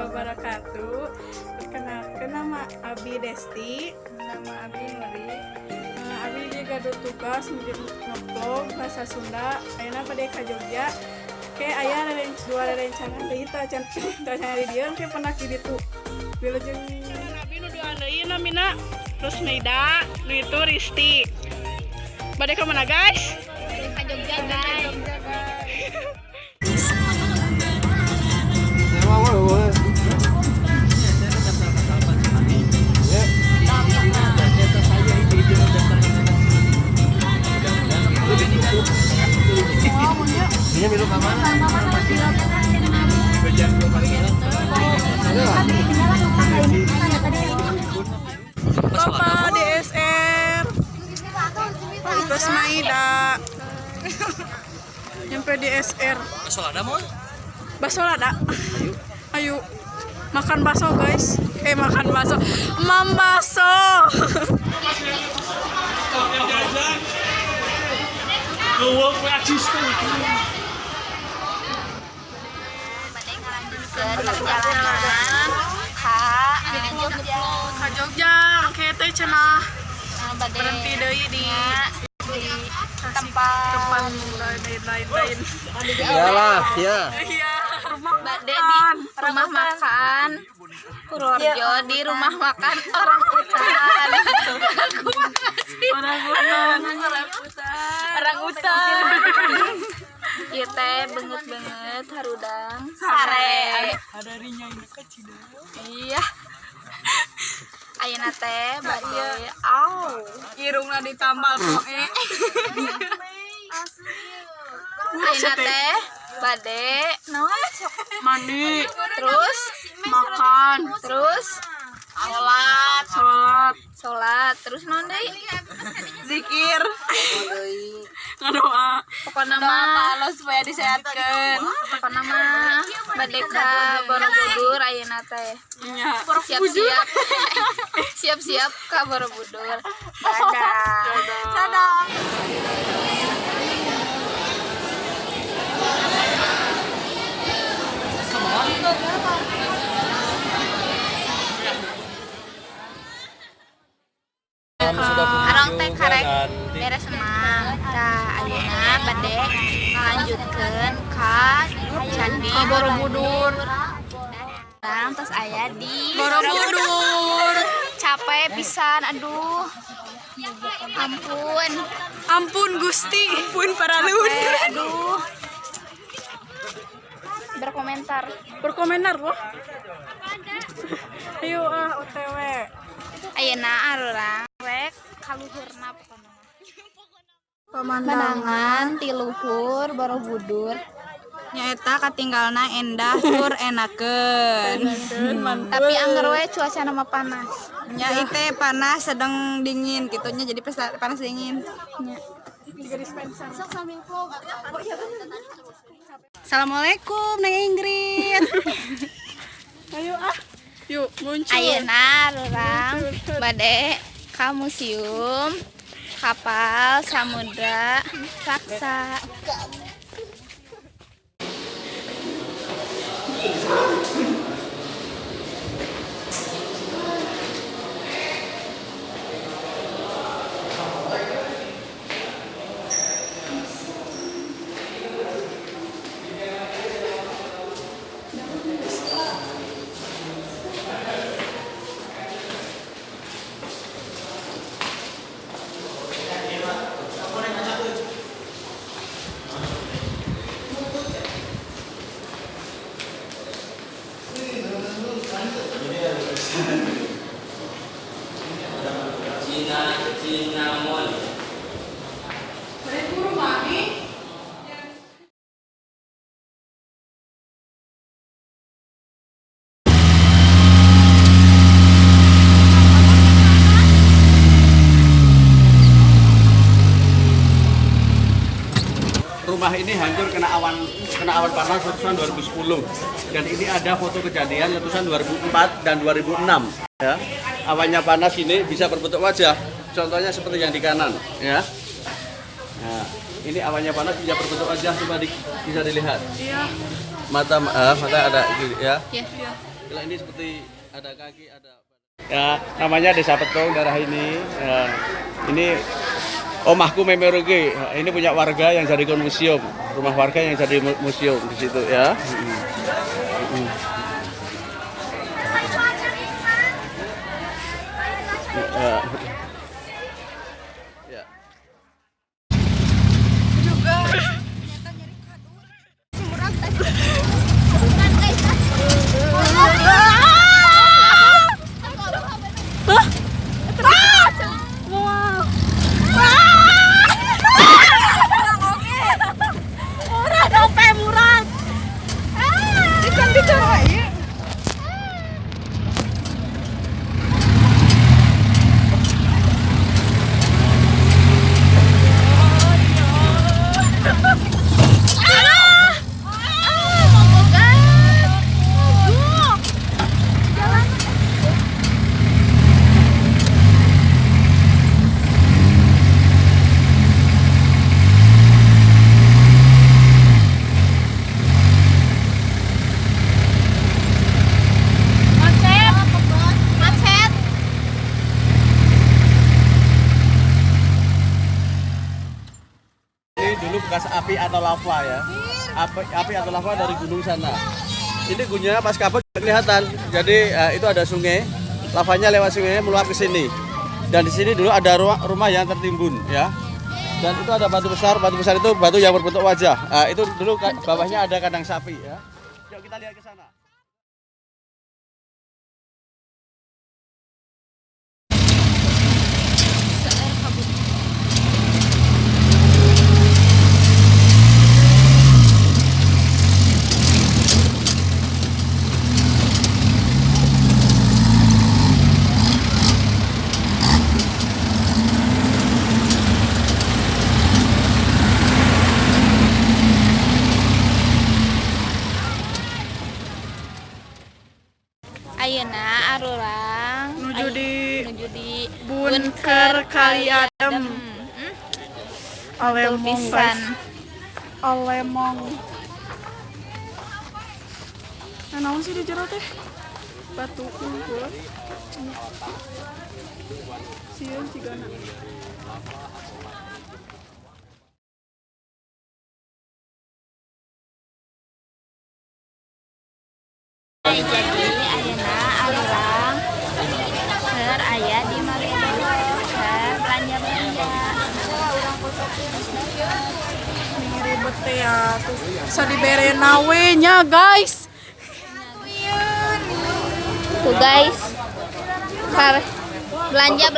wabarakatuh. Perkenalkan, nama Abi Desti. Nama Abi Nuri. Abi juga tugas ngevlog bahasa Sunda. Ayeuna pada ka Jogja. Kayak aya dua rencana deui tah can di dieu ke pernah ki ditu. Wilujeng Abi nu dua deui namina Rusmaida, nu itu Risti. Bade ka mana guys? Ka Jogja guys. Bapak DSR Rusmaida nyampe DSR. Bakso ada mau? Bakso ada. Ayo makan bakso guys. Makan bakso. Mam bakso. Perjalanan Ka Jogja, kete cenah. Berhenti deui di tempat lain. Iyalah, ya. Iya, rumah Bade makan. di rumah makan Purworejo, di rumah makan orang utan. Orang utan. Ieu teh beungeut-beungeut harudang sare. Hadarinya ini kecil. Iya. Ayeuna teh bade Irungna ditambal poe. Ayeuna teh bade naon sok Mandi, terus makan, terus salat terus naon deui zikir, ngadoa. pokona mah Allah supaya disehatkan. pokona mah bade ka Borobudur ayeuna teh Iya. siap-siap ka Borobudur. Dadah. Arong teh karek beres emang. Tah ayeuna bade ngalanjutkeun ka Candi Borobudur. Sekarang tos aya di Borobudur. capek pisan, aduh. Ampun. Ampun Gusti, ampun Paralun. Aduh. Berkomentar Berkomentar loh. Ayo OTW. ayeuna arurang rek kaluhurna pokona. Pemandangan ti luhur Borobudur Nyaeta katinggalna endah tur enakeun. tapi anggar we cuaca nama panas. Nya teh panas sedang dingin gitunya jadi panas dingin. Assalamualaikum Neng Ingrid. Ayo yuk muncul. Ayeuna urang bade ka museum kapal samudra raksa. Cinnamon. Rumah ini hancur kena awan panas letusan 2010 dan ini ada foto kejadian letusan 2004 dan 2006 ya. Awannya panas ini bisa berbentuk wajah, contohnya seperti yang di kanan ya. Nah, ini awannya panas bisa berbentuk wajah, coba bisa dilihat. Iya. Mata ada ya. Ya. Kalau ini seperti ada kaki, ada ya, namanya Desa Petung daerah ini. Ya, ini omahku Memeroge. Ini punya warga yang jadikan museum, rumah warga yang jadi museum di situ ya. Ya. Dulu bekas api atau lava ya, api atau lava dari gunung sana. Ini gunungnya pas kabut kelihatan. Jadi itu ada sungai, lavanya lewat sungai meluap ke sini. Dan di sini dulu ada rumah yang tertimbun ya. Dan itu ada batu besar itu batu yang berbentuk wajah. Itu dulu bawahnya ada kandang sapi ya. Yuk kita lihat ke sana. Ayeuna arurang Nuju di Bunker Kali Adem. Betul pisan. Alemong. Nah, naon sih di jero teh? Batu unggul. Sieun cigana. Jadi ayeuna arurang keur aya di Malioboro keur belanja-belanja. Ribet teh ya tuh. Bisa dibere nawe nya, guys. Tuh guys. Belanja.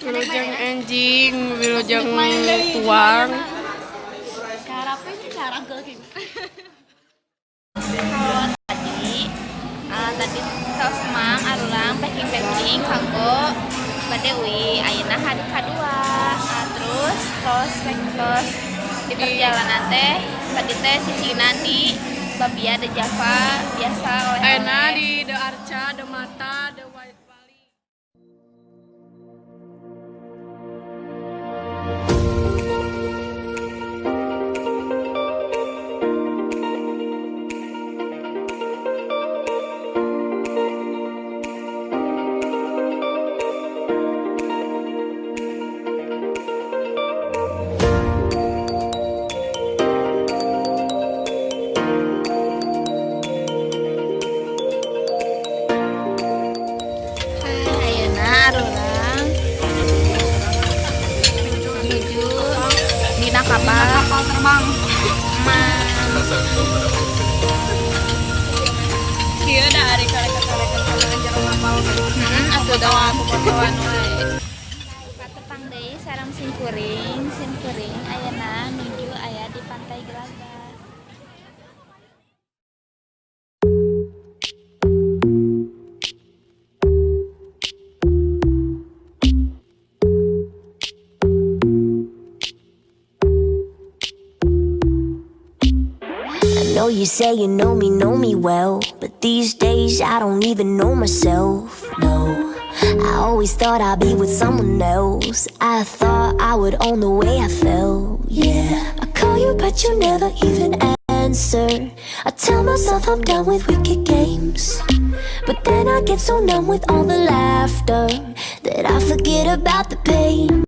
Wilujeng enjing, wilujeng tuang. Tadi tos mang arurang packing kanggo Badewi ayeuna hari kadua. Terus tos di perjalanan teh tadi teh sisinan di Babia de Java biasa oleh Ayeuna di The Arca, The Mata, The White Valley. Kieu da ari kareka-kareka ngajar ngapal. Atuh da foto-fotoan wae. Patepang deui sareng simkuring ayeuna nuju aya di Pantai Gelaga. I know you say you know me well, but these days I don't even know myself, no. I always thought I'd be with someone else. I thought I would own the way I felt, yeah. I call you but you never even answer. I tell myself I'm done with wicked games, but then I get so numb with all the laughter that I forget about the pain.